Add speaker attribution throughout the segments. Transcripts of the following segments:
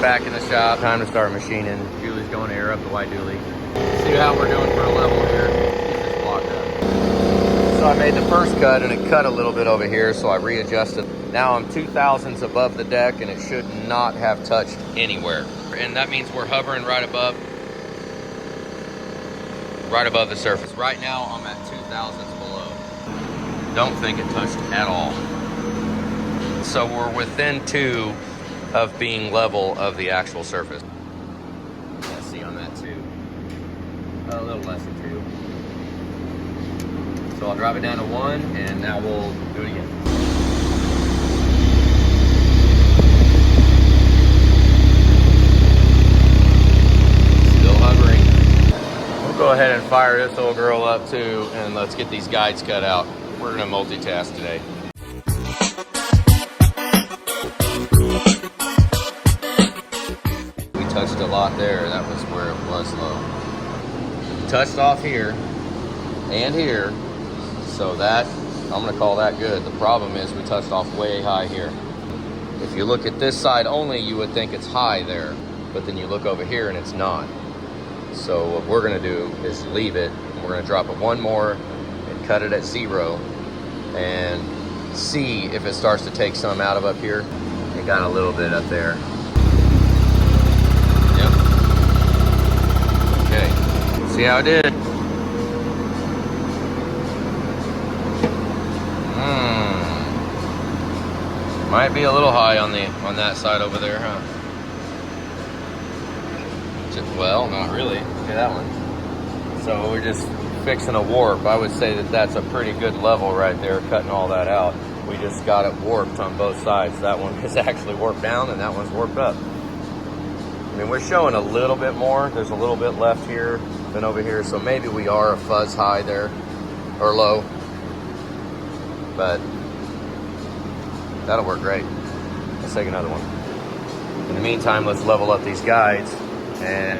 Speaker 1: back in the shop. Time to start machining. Julie's going to air up the white dually. See how we're doing for a level here. Get this block up. So I made the first cut and it cut a little bit over here, so I readjusted. Now I'm 2 thousandths above the deck and it should not have touched anywhere. And that means we're hovering right above the surface. Right now I'm at 2 thousandths below. Don't think it touched at all. So we're within 2 of being level of the actual surface. Yeah, see on that 2. A little less than 2. So I'll drop it down to 1 and now we'll do it again. Still hovering. We'll go ahead and fire this old girl up too and let's get these guides cut out. We're gonna multitask today. Touched a lot there. That was where it was low. Touched off here and here, so that I'm gonna call that good. The problem is we touched off way high here. If you look at this side only, you would think it's high there, but then you look over here and it's not. So what we're gonna do is leave it. We're gonna drop it 1 more and cut it at 0 and see if it starts to take some out of up here. It got a little bit up there. See how it did? Might be a little high on that side over there, huh? Well, not really. Look at that one. So we're just fixing a warp. I would say that that's a pretty good level right there, cutting all that out. We just got it warped on both sides. That one is actually warped down and that one's warped up. I mean, we're showing a little bit more. There's a little bit left here than over here, so maybe we are a fuzz high there, or low. But that'll work great. Let's take another one. In the meantime, let's level up these guides and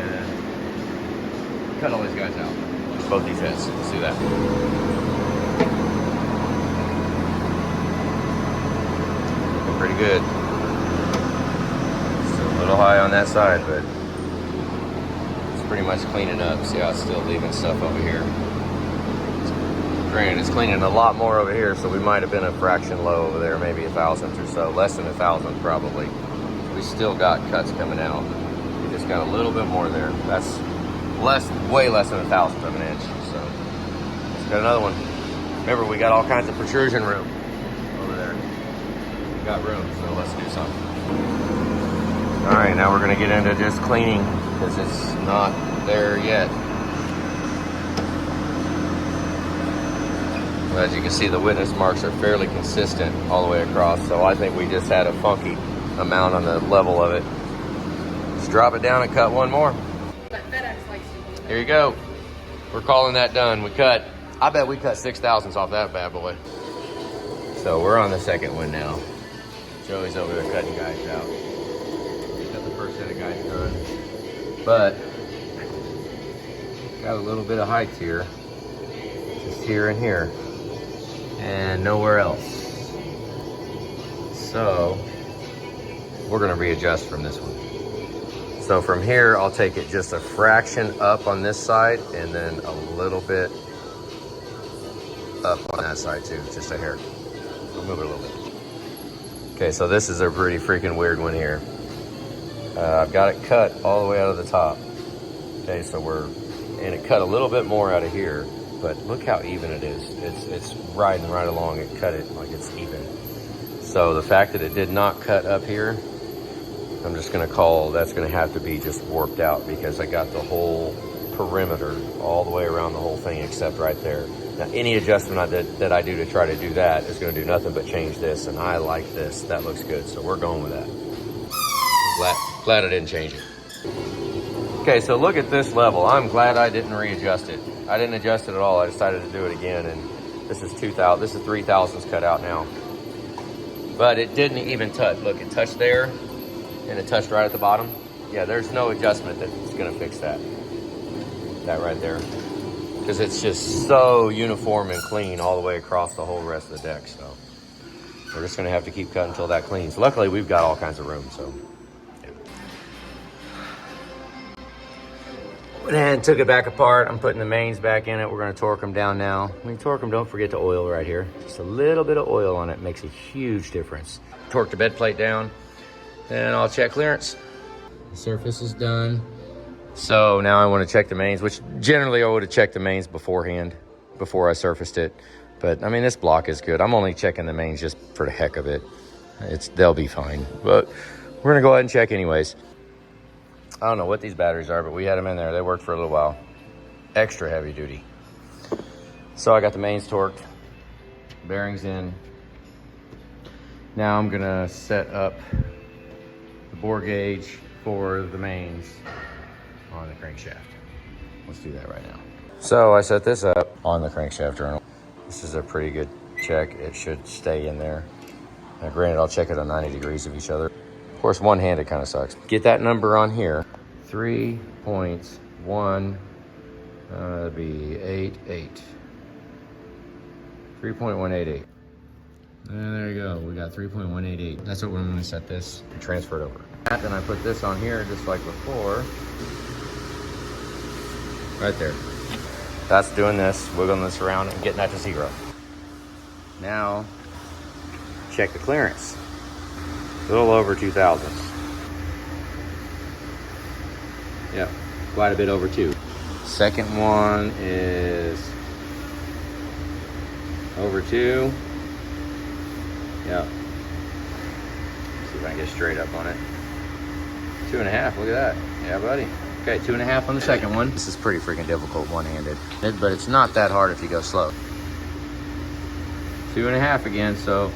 Speaker 1: cut all these guides out. Both these heads. Let's do that. Looking pretty good. A little high on that side, but it's pretty much cleaning up. See how it's still leaving stuff over here. Granted, it's cleaning a lot more over here, so we might have been a fraction low over there, maybe 1,000th or so, less than 1,000th probably. We still got cuts coming out. We just got a little bit more there. That's way less than 1,000th of an inch. So let's got another one. Remember, we got all kinds of protrusion room over there. We got room, so let's do something. All right, now we're gonna get into just cleaning because it's not there yet. Well, as you can see, the witness marks are fairly consistent all the way across, so I think we just had a funky amount on the level of it. Just drop it down and cut 1 more. Here you go. We're calling that done. We cut, I bet we cut 6 thousandths off that bad boy. So we're on the second one now. Joey's over there cutting guys out. First set of guys done, but got a little bit of height here, just here and here, and nowhere else. So we're gonna readjust from this one. So from here, I'll take it just a fraction up on this side, and then a little bit up on that side too, just a hair. I'll move it a little bit. Okay, so this is a pretty freaking weird one here. I've got it cut all the way out of the top. Okay, so and it cut a little bit more out of here, but look how even it is. It's riding right along. It cut it like it's even. So the fact that it did not cut up here, I'm just gonna call that's gonna have to be just warped out because I got the whole perimeter all the way around the whole thing except right there. Now, any adjustment that I do to try to do that is gonna do nothing but change this, and I like this. That looks good, so we're going with that. Glad I didn't change it. Okay, so look at this level. I'm glad I didn't readjust it. I didn't adjust it at all. I decided to do it again, and this is 3 thousandths cut out now. But it didn't even touch. Look, it touched there, and it touched right at the bottom. Yeah, there's no adjustment that's gonna fix that. That right there. Because it's just so uniform and clean all the way across the whole rest of the deck, so. We're just gonna have to keep cutting until that cleans. Luckily, we've got all kinds of room, so. Yeah. Went ahead and took it back apart. I'm putting the mains back in it. We're gonna torque them down now. When you torque them, don't forget to oil right here. Just a little bit of oil on it makes a huge difference. Torque the bed plate down, and I'll check clearance. The surface is done. So now I wanna check the mains, which generally I would've checked the mains beforehand, before I surfaced it. But I mean, this block is good. I'm only checking the mains just for the heck of it. They'll be fine, but we're gonna go ahead and check anyways. I don't know what these batteries are, but we had them in there. They worked for a little while. Extra heavy duty. So I got the mains torqued, bearings in. Now I'm gonna set up the bore gauge for the mains on the crankshaft. Let's do that right now. So I set this up on the crankshaft journal. This is a pretty good check. It should stay in there. Now granted, I'll check it on 90 degrees of each other. Of course, one-handed kind of sucks. Get that number on here. 3.1, that'd be 88. 3.188. And there you go, we got 3.188. That's what we're gonna set this and transfer it over. Then I put this on here just like before. Right there. That's doing this, wiggling this around and getting that to 0. Now, check the clearance. A little over 2 thousandths. Yep, quite a bit over 2. Second one is over 2. Yep. See if I can get straight up on it. 2.5, look at that. Yeah, buddy. Okay, 2.5 on the second one. This is pretty freaking difficult one-handed, but it's not that hard if you go slow. 2.5 again, so.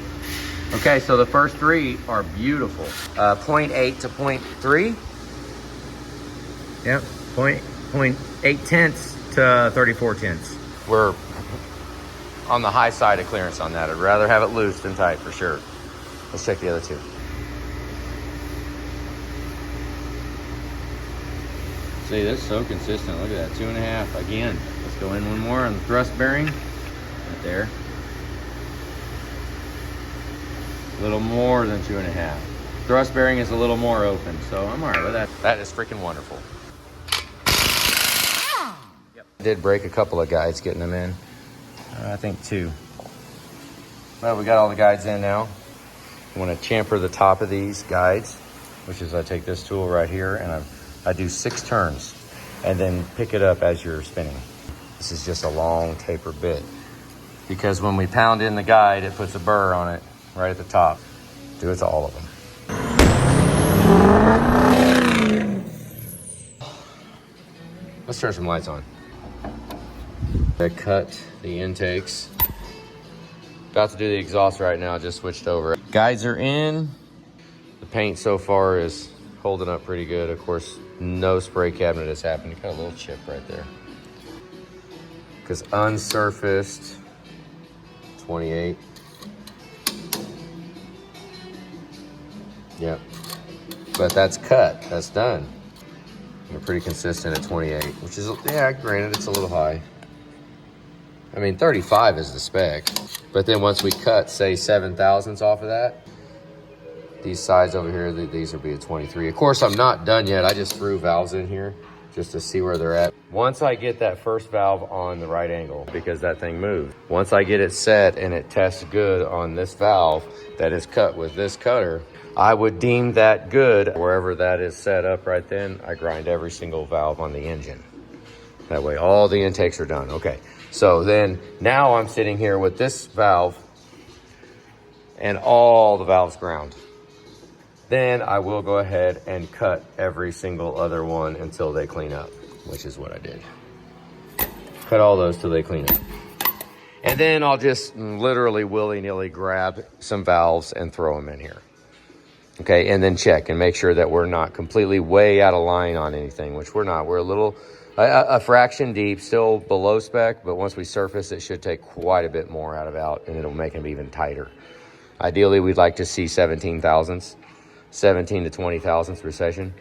Speaker 1: Okay, so the first 3 are beautiful. 0.8 to 0.3. Yep, 0.8 tenths to 34 tenths. We're on the high side of clearance on that. I'd rather have it loose than tight for sure. Let's check the other 2. See, that's so consistent. Look at that, 2.5 again. Let's go in one more on the thrust bearing. Right there. A little more than 2.5. Thrust bearing is a little more open, so I'm all right with that. That is freaking wonderful. Yep. I did break a couple of guides getting them in. I think 2. Well, we got all the guides in now. I want to chamfer the top of these guides, which is I take this tool right here and I do 6 turns and then pick it up as you're spinning. This is just a long taper bit because when we pound in the guide, it puts a burr on it right at the top. Do it to all of them. Let's turn some lights on. I cut the intakes. About to do the exhaust right now, just switched over. Guides are in. The paint so far is holding up pretty good. Of course, no spray cabinet has happened. You got a little chip right there. Because unsurfaced, 28. Yep. But that's cut, that's done. We're pretty consistent at 28, which is, yeah, granted, it's a little high. I mean, 35 is the spec. But then once we cut, say 7 thousandths off of that, these sides over here, these will be a 23. Of course, I'm not done yet. I just threw valves in here just to see where they're at. Once I get that first valve on the right angle, because that thing moved. Once I get it set and it tests good on this valve that is cut with this cutter, I would deem that good. Wherever that is set up right then, I grind every single valve on the engine. That way all the intakes are done. Okay, so then now I'm sitting here with this valve and all the valves ground. Then I will go ahead and cut every single other one until they clean up, which is what I did. Cut all those till they clean up. And then I'll just literally willy-nilly grab some valves and throw them in here. Okay, and then check and make sure that we're not completely way out of line on anything, which we're not. We're a fraction deep, still below spec, but once we surface, it should take quite a bit more out, and it'll make them even tighter. Ideally, we'd like to see 17 thousandths, 17 to 20 thousandths recession.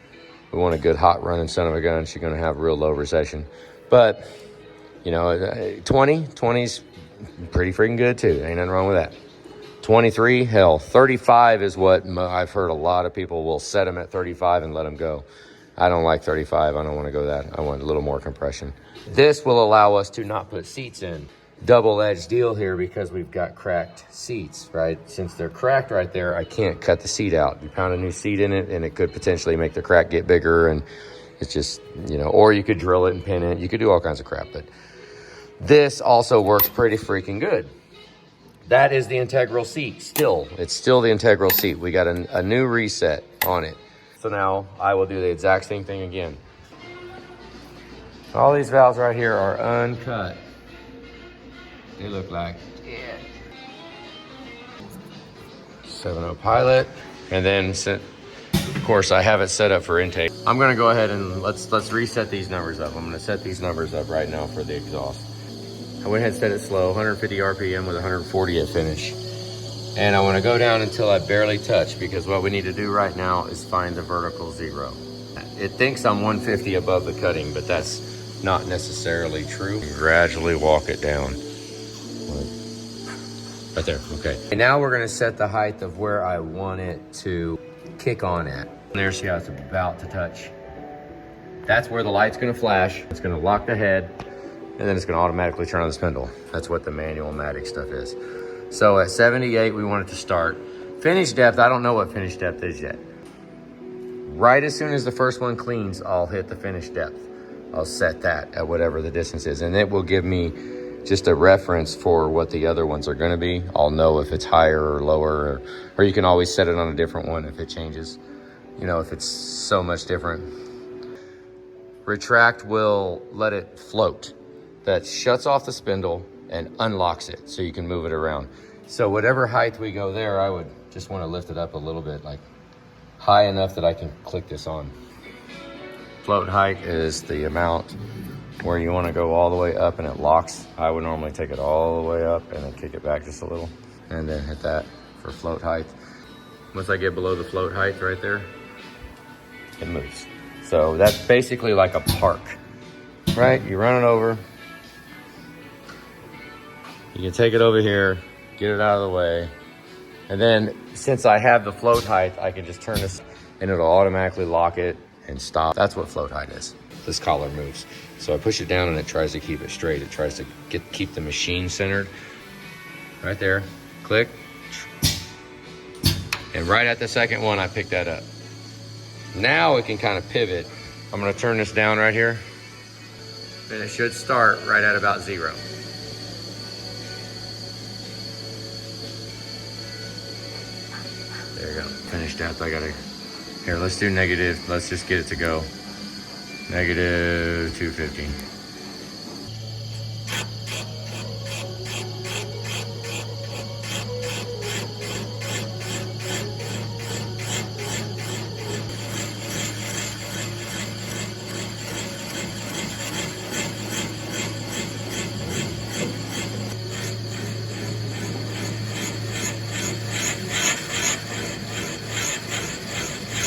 Speaker 1: We want a good hot running son of a gun. She's gonna have real low recession. But, you know, 20's pretty freaking good too. Ain't nothing wrong with that. 23, hell, 35 is what I've heard a lot of people will set them at 35 and let them go. I don't like 35. I don't want to go that. I want a little more compression. This will allow us to not put seats in. Double-edged deal here because we've got cracked seats, right? Since they're cracked right there, I can't cut the seat out. You pound a new seat in it and it could potentially make the crack get bigger, and it's just, you know, or you could drill it and pin it. You could do all kinds of crap, but this also works pretty freaking good. That is the integral seat still. It's still the integral seat. We got a new reset on it. So now I will do the exact same thing again. All these valves right here are uncut. They look like it. 7.0 pilot. And then, of course, I have it set up for intake. I'm gonna go ahead and let's reset these numbers up. I'm gonna set these numbers up right now for the exhaust. I went ahead and set it slow, 150 RPM with 140 at finish. And I wanna go down until I barely touch, because what we need to do right now is find the vertical zero. It thinks I'm 150 above the cutting, but that's not necessarily true. Gradually walk it down. Right there, okay. And now we're gonna set the height of where I want it to kick on at. And there, see how it's about to touch. That's where the light's gonna flash. It's gonna lock the head, and then it's gonna automatically turn on the spindle. That's what the manual matic stuff is. So at 78, we want it to start. Finish depth, I don't know what finish depth is yet. Right as soon as the first one cleans, I'll hit the finish depth. I'll set that at whatever the distance is, and it will give me just a reference for what the other ones are gonna be. I'll know if it's higher or lower, or you can always set it on a different one if it changes. You know, if it's so much different. Retract will let it float. That shuts off the spindle and unlocks it so you can move it around. So whatever height we go there, I would just wanna lift it up a little bit, like high enough that I can click this on. Float height is the amount where you want to go all the way up and it locks. I would normally take it all the way up and then kick it back just a little and then hit that for float height. Once I get below the float height right there, it moves. So that's basically like a park, right? You run it over, you can take it over here, get it out of the way, and then since I have the float height, I can just turn this and it'll automatically lock it and stop. That's what float height is. This collar moves. So I push it down and it tries to keep it straight. It tries to keep the machine centered. Right there, click. And right at the second one, I pick that up. Now it can kind of pivot. I'm gonna turn this down right here. And it should start right at about 0. There you go, finish depth. Here, let's do negative. Let's just get it to go. Negative 250.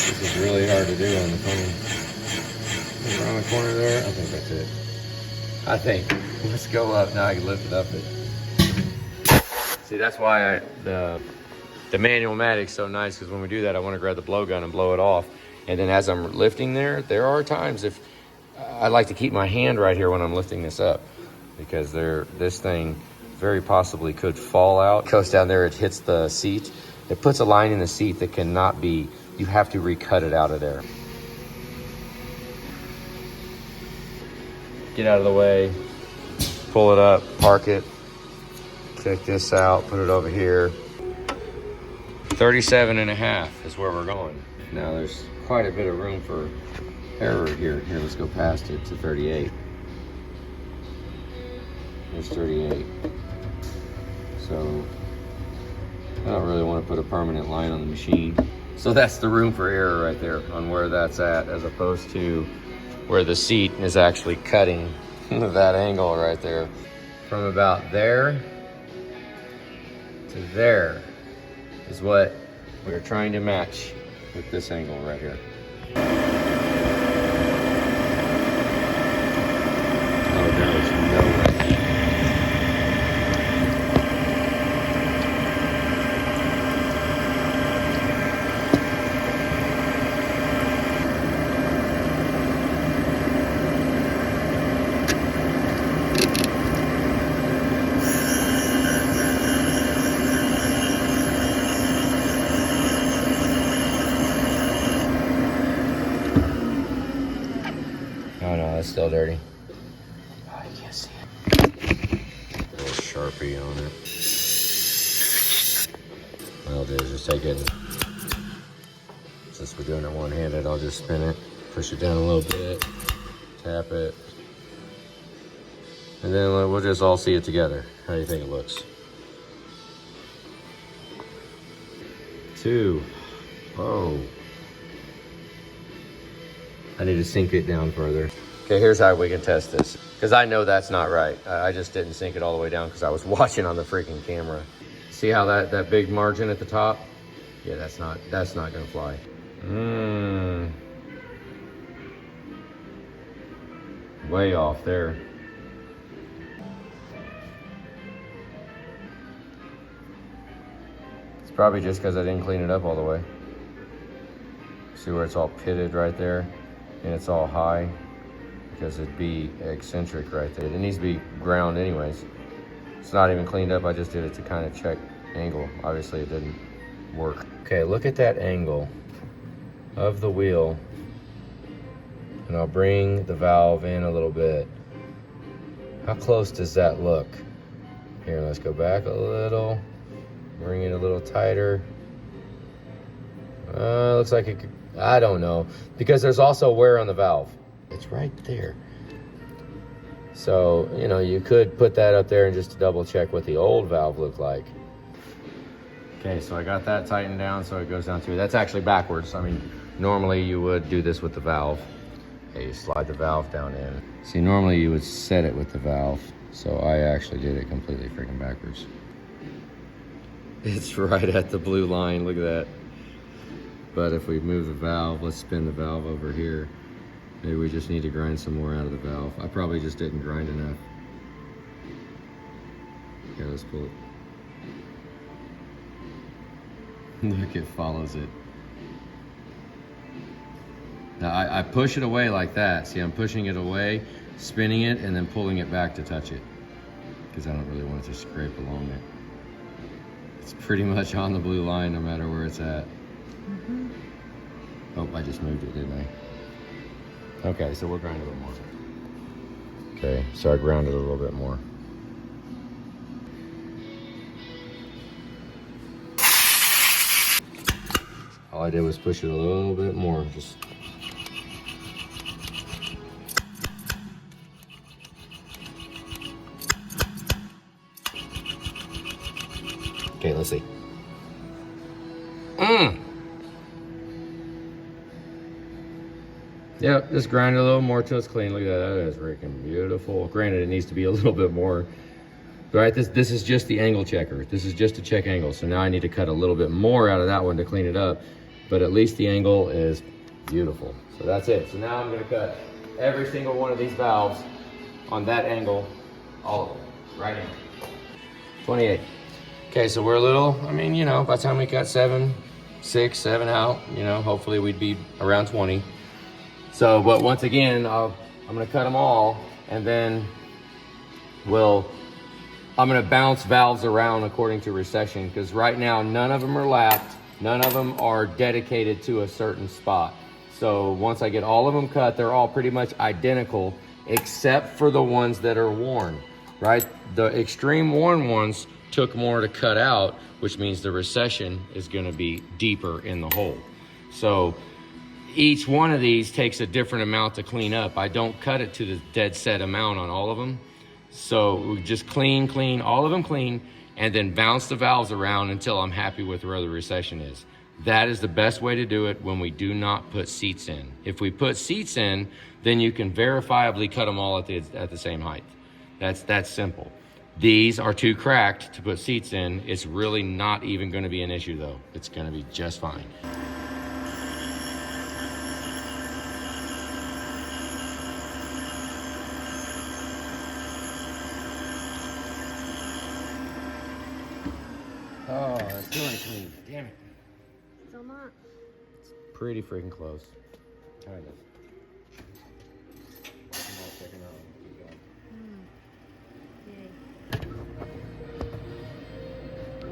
Speaker 1: This is really hard to do on the phone. Around the corner there, I think that's it. I think. Let's go up now. I can lift it up. See, that's why the manual matic's so nice, because when we do that, I want to grab the blowgun and blow it off. And then as I'm lifting there are times if I like to keep my hand right here when I'm lifting this up, because this thing very possibly could fall out. It goes down there, it hits the seat. It puts a line in the seat that cannot be, you have to recut it out of there. Get out of the way, pull it up, park it, take this out, put it over here. 37.5 is where we're going. Now there's quite a bit of room for error here. Here, let's go past it to 38. There's 38. So I don't really want to put a permanent line on the machine. So that's the room for error right there on where that's at, as opposed to where the seat is actually cutting that angle right there. From about there to there is what we're trying to match with this angle right here. Oh, there's no way. it's still dirty. Oh, you can't see it. A little Sharpie on it. What I'll do is just take it and, since we're doing it one-handed, I'll just spin it, push it down a little bit, tap it, and then we'll just all see it together. How do you think it looks? 2. Oh. I need to sink it down further. Okay, here's how we can test this. Because I know that's not right. I just didn't sink it all the way down because I was watching on the freaking camera. See how that big margin at the top? Yeah, that's not gonna fly. Way off there. It's probably just because I didn't clean it up all the way. See where it's all pitted right there? And it's all high because it'd be eccentric right there. It needs to be ground anyways. It's not even cleaned up. I just did it to kind of check angle. Obviously it didn't work. Okay, look at that angle of the wheel. And I'll bring the valve in a little bit. How close does that look? Here, let's go back a little. Bring it a little tighter. Looks like it could, I don't know, because there's also wear on the valve. It's right there. So, you know, you could put that up there and just double check what the old valve looked like. Okay, so I got that tightened down so it goes down through. That's actually backwards. I mean, normally you would do this with the valve. Okay, you slide the valve down in. See, normally you would set it with the valve. So I actually did it completely freaking backwards. It's right at the blue line, look at that. But if we move the valve, let's spin the valve over here. Maybe we just need to grind some more out of the valve. I probably just didn't grind enough. Okay, let's pull it. Look, it follows it. Now I push it away like that. See, I'm pushing it away, spinning it, and then pulling it back to touch it. Because I don't really want it to scrape along it. It's pretty much on the blue line no matter where it's at. Oh, I just moved it, didn't I? Okay, so we'll grind a little more. Okay, so I ground it a little bit more. All I did was push it a little bit more, just. Okay, let's see. Yeah, just grind it a little more till it's clean. Look at that, that is freaking beautiful. Granted, it needs to be a little bit more. Right, this is just the angle checker. This is just to check angle. So now I need to cut a little bit more out of that one to clean it up. But at least the angle is beautiful. So that's it. So now I'm gonna cut every single one of these valves on that angle, all of them, right in. 28. Okay, so we're a little, I mean, you know, by the time we got 7 out, you know, hopefully we'd be around 20. So, but once again, I'm gonna cut them all, and then I'm gonna bounce valves around according to recession, because right now none of them are lapped, none of them are dedicated to a certain spot. So once I get all of them cut, they're all pretty much identical, except for the ones that are worn, right? The extreme worn ones took more to cut out, which means the recession is gonna be deeper in the hole. So each one of these takes a different amount to clean up. I don't cut it to the dead set amount on all of them. So we just clean, all of them clean, and then bounce the valves around until I'm happy with where the recession is. That is the best way to do it when we do not put seats in. If we put seats in, then you can verifiably cut them all at the same height. That's simple. These are too cracked to put seats in. It's really not even gonna be an issue though. It's gonna be just fine. Oh, it's still ain't clean. Damn it.
Speaker 2: Still not.
Speaker 1: It's pretty freaking close. Kind of.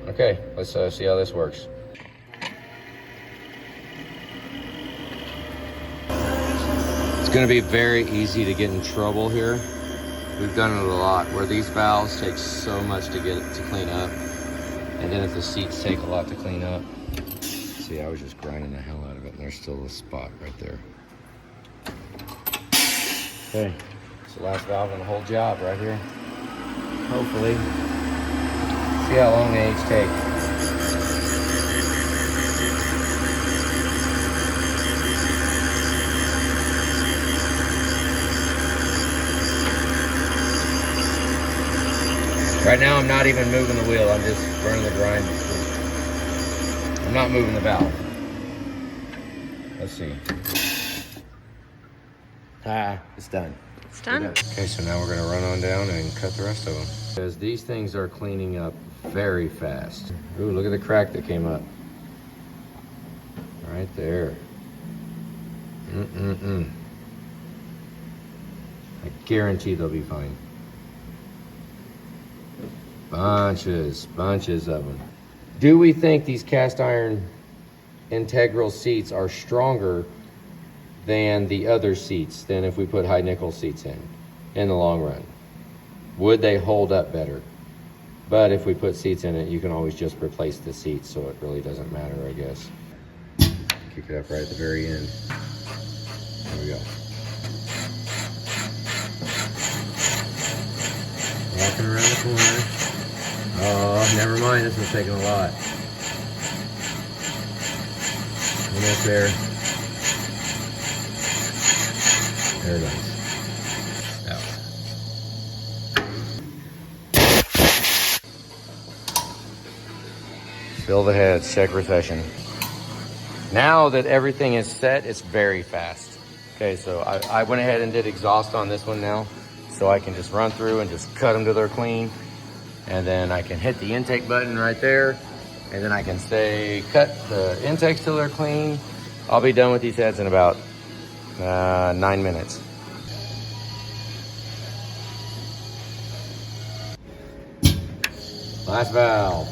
Speaker 1: Okay, let's see how this works. It's gonna be very easy to get in trouble here. We've done it a lot where these valves take so much to get it to clean up. And then if the seats take a lot to clean up. See, I was just grinding the hell out of it and there's still a spot right there. Okay, it's the last valve in the whole job right here. Hopefully. See how long they each take. Right now, I'm not even moving the wheel. I'm just running the grind. I'm not moving the valve. Let's see. It's done.
Speaker 2: It's done.
Speaker 1: Okay, so now we're gonna run on down and cut the rest of them. Because these things are cleaning up very fast. Ooh, look at the crack that came up. Right there. I guarantee they'll be fine. Bunches of them. Do we think these cast iron integral seats are stronger than the other seats than if we put high nickel seats in the long run? Would they hold up better? But if we put seats in it, you can always just replace the seats, so it really doesn't matter, I guess. Kick it up right at the very end. There we go. Walking around the corner. Oh, never mind, this one's taking a lot. Almost there. There it is. Out. Fill the heads, check recession. Now that everything is set, it's very fast. Okay, so I went ahead and did exhaust on this one now, so I can just run through and just cut them till they're clean. And then I can hit the intake button right there. And then I can say, cut the intakes till they're clean. I'll be done with these heads in about 9 minutes. Last valve.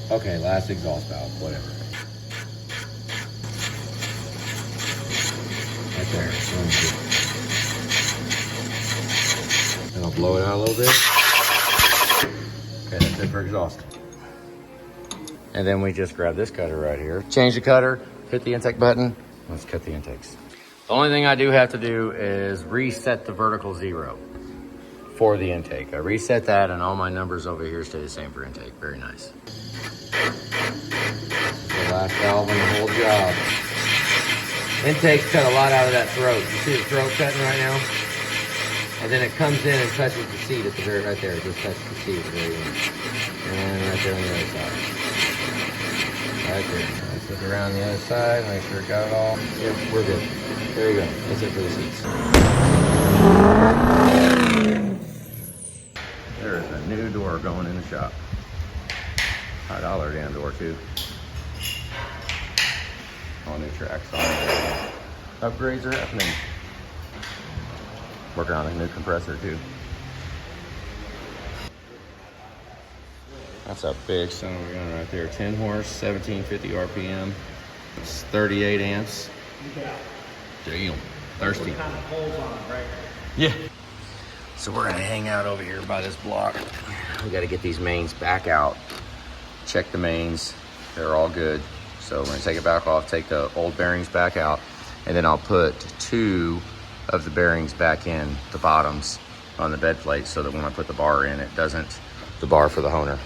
Speaker 1: Okay, last exhaust valve, whatever. Right there. And I'll blow it out a little bit. Okay, that's it for exhaust. And then we just grab this cutter right here. Change the cutter, hit the intake button. Let's cut the intakes. The only thing I do have to do is reset the vertical 0 for the intake. I reset that and all my numbers over here stay the same for intake. Very nice. The last valve in the whole job. Intake's cut a lot out of that throat. You see the throat cutting right now? And then it comes in and touches the seat at the very, right there. It just touches the seat at the very end. And right there on the other side. Right there. Let's look around the other side, make sure it got it all. Yep, we're good. There you go. That's it for the seats. There's a new door going in the shop. $5 damn door too. All new tracks on there. Upgrades are happening. Working on a new compressor too. That's a big son of a gun right there. 10 horse, 1750 RPM. It's 38 amps. Damn, thirsty.
Speaker 3: Kind of holes on it, right?
Speaker 1: Yeah. So we're gonna hang out over here by this block. We gotta get these mains back out. Check the mains, they're all good. So we're gonna take it back off, take the old bearings back out, and then I'll put 2 of the bearings back in, the bottoms on the bed plate, so that when I put the bar in, it doesn't, the bar for the honer,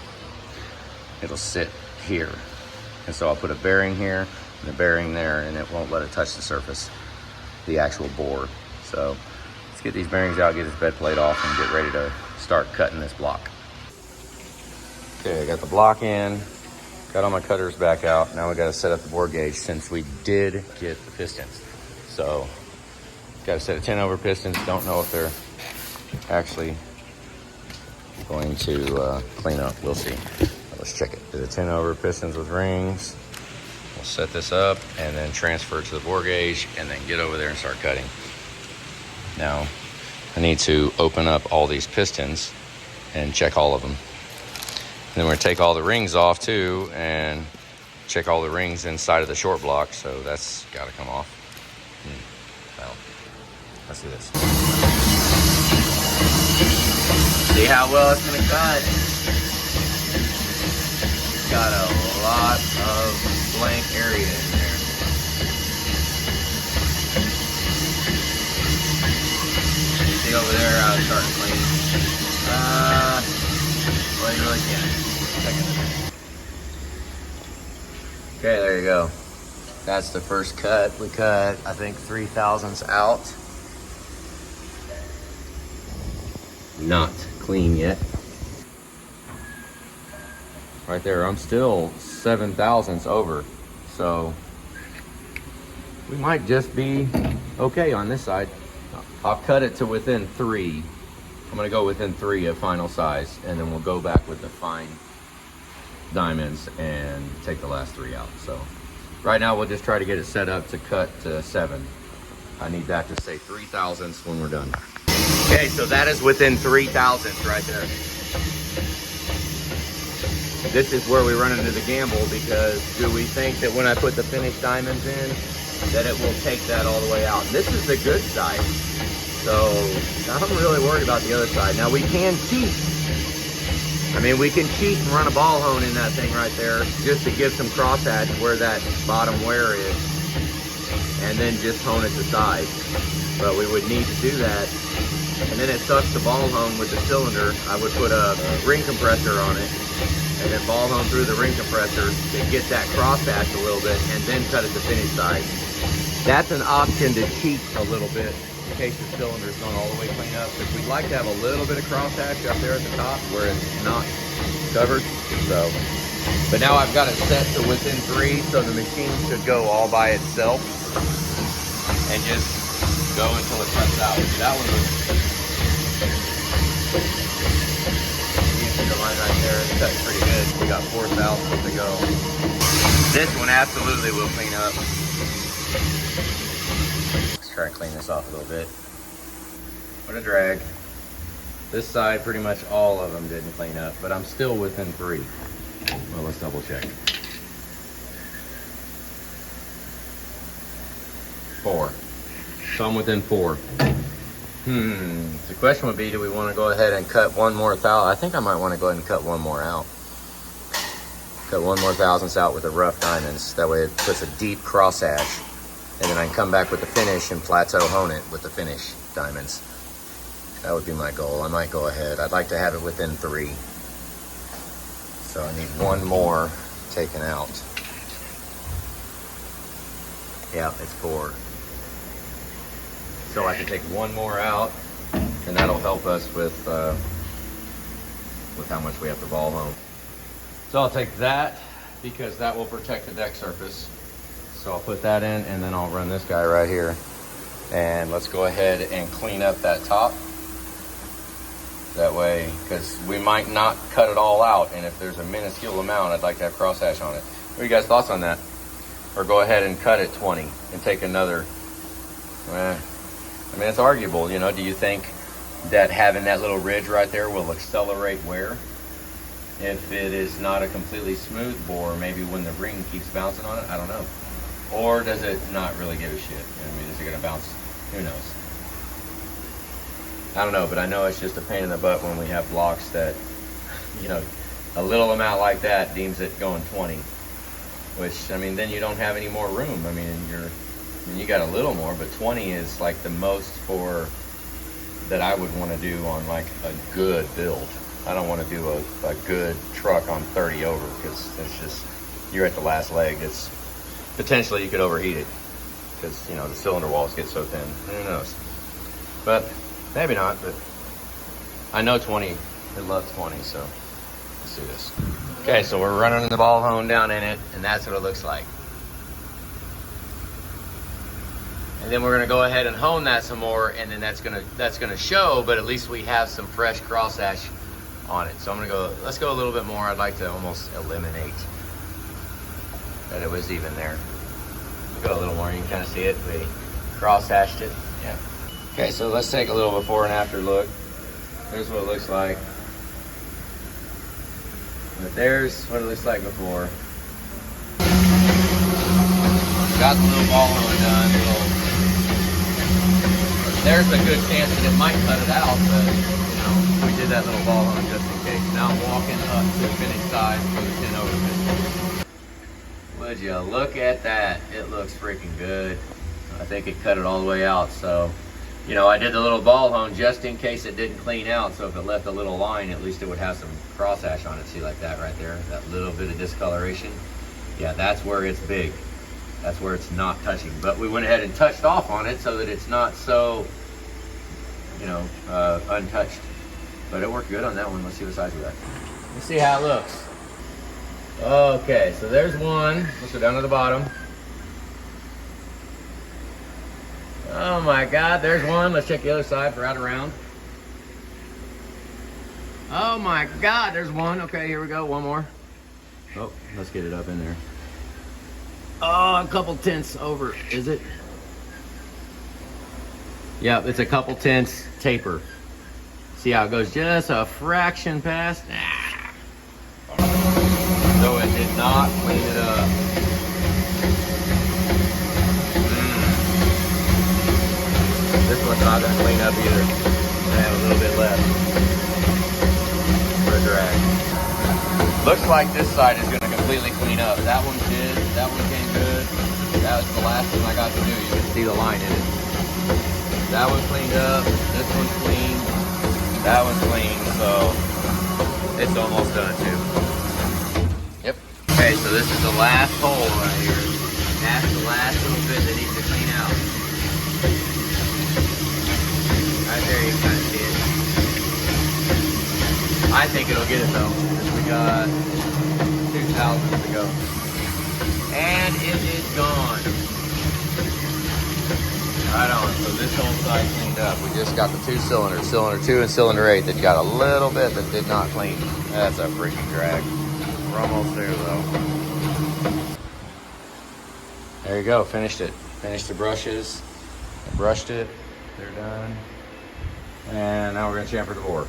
Speaker 1: it'll sit here. And so I'll put a bearing here and a bearing there, and it won't let it touch the surface, the actual bore. So let's get these bearings out, get this bed plate off, and get ready to start cutting this block. Okay, I got the block in, got all my cutters back out. Now we gotta set up the bore gauge since we did get the pistons. So got a set of 10 over pistons. Don't know if they're actually going to clean up. We'll see. Let's check it. The 10 over pistons with rings. We'll set this up and then transfer it to the bore gauge and then get over there and start cutting. Now, I need to open up all these pistons and check all of them. And then we're gonna take all the rings off too and check all the rings inside of the short block. So that's gotta come off. Well, Let's do this. See how well it's gonna cut. It's got a lot of blank area in there. See over there how it's starting to clean. Well, you really can't. Check it. Okay, there you go. That's the first cut. We cut, I think, 3/1000ths out. Not clean yet. Right there, I'm still 7/1000ths over. So we might just be okay on this side. I'll cut it to within 3. I'm gonna go within 3 of final size, and then we'll go back with the fine diamonds and take the last 3 out. So right now we'll just try to get it set up to cut to 7. I need that to say 3/1000ths when we're done. Okay, so that is within 3/1000ths right there. This is where we run into the gamble, because do we think that when I put the finished diamonds in, that it will take that all the way out? And this is the good side. So I'm really worried about the other side. Now we can cheat. I mean, we can cheat and run a ball hone in that thing right there just to give some crosshatch where that bottom wear is, and then just hone it to size. But we would need to do that. And then it sucks to ball hone with the cylinder. I would put a ring compressor on it and then ball hone through the ring compressor to get that crosshatch a little bit, and then cut it to finish size. That's an option to cheat a little bit in case the cylinder's not all the way clean up, because we'd like to have a little bit of crosshatch up there at the top where it's not covered. So, but now I've got it set to within 3, so the machine should go all by itself and just go until it cuts out. That one was, you see the line right there, it's cut pretty good. We got 4/1000 to go. This one absolutely will clean up. Let's try to clean this off a little bit. What a drag. This side, pretty much all of them didn't clean up, but I'm still within 3. Well, let's double check. 4. So I'm within 4. The question would be, do we want to go ahead and cut one more thousand? I think I might want to go ahead and cut one more out. Cut one more 1000ths out with the rough diamonds. That way it puts a deep crosshatch. And then I can come back with the finish and plateau hone it with the finish diamonds. That would be my goal. I might go ahead. I'd like to have it within 3. So I need one more taken out. Yeah, it's 4. So I can take one more out, and that'll help us with how much we have to ball home. So I'll take that, because that will protect the deck surface. So I'll put that in, and then I'll run this guy right here. And let's go ahead and clean up that top. That way, because we might not cut it all out, and if there's a minuscule amount, I'd like to have crosshatch on it. What are you guys' thoughts on that? Or go ahead and cut it 20 and take another, I mean, it's arguable, you know. Do you think that having that little ridge right there will accelerate wear? If it is not a completely smooth bore, maybe when the ring keeps bouncing on it, I don't know. Or does it not really give a shit? I mean, is it gonna bounce? Who knows? I don't know, but I know it's just a pain in the butt when we have blocks that, you know, a little amount like that deems it going 20. Which, I mean, then you don't have any more room. I mean, you got a little more, but 20 is like the most for that I would want to do on like a good build. I don't want to do a good truck on 30 over, because it's just, you're at the last leg. It's potentially you could overheat it, because, you know, the cylinder walls get so thin. Who knows? But maybe not. But I know 20. It loves 20. So let's do this. Okay, so we're running the ball hone down in it, and that's what it looks like. And then we're gonna go ahead and hone that some more, and then that's gonna show, but at least we have some fresh crosshatch on it. So I'm gonna go, let's go a little bit more. I'd like to almost eliminate that it was even there. We'll go a little more, you can kind of see it. We crosshatched it, yeah. Okay, so let's take a little before and after look. There's what it looks like. But there's what it looks like before. Got the little ball hone done, little there's a good chance that it might cut it out, but you know, we did that little ball on just in case. Now I'm walking up to the finished size for the 10 over piston. Would you look at that? It looks freaking good. I think it cut it all the way out. So, you know, I did the little ball hone just in case it didn't clean out. So if it left a little line, at least it would have some cross ash on it. See, like that right there, that little bit of discoloration. Yeah, that's where it's big. That's where it's not touching. But we went ahead and touched off on it so that it's not so, you know, untouched. But it worked good on that one. Let's see what size we got. Let's see how it looks. Okay, so there's one. Let's go down to the bottom. Oh my God, there's one. Let's check the other side for right around. Oh my God, there's one. Okay, here we go, one more. Oh, let's get it up in there. Oh, a couple tenths over, is it? Yeah, it's a couple tenths taper. See how it goes just a fraction past? So it did not clean it up. This one's not going to clean up either. I have a little bit left for a drag. Looks like this side is going to completely clean up. That one did. That one came good. That was the last one I got to do. You can see the line in it. That one cleaned up. This one's clean. That one's clean. So it's almost done too. Yep. Okay, so this is the last hole right here. That's the last little bit that needs to clean out. Right there, you can kind of see it. I think it'll get it though. We got 2 thousandths to go. And it is gone. Right on. So this whole side cleaned up. We just got the 2 cylinders, cylinder 2 and cylinder 8, that got a little bit that did not clean. That's a freaking drag. We're almost there though. There you go, finished it. Finished the brushes. I brushed it. They're done. And now we're gonna chamfer the bore.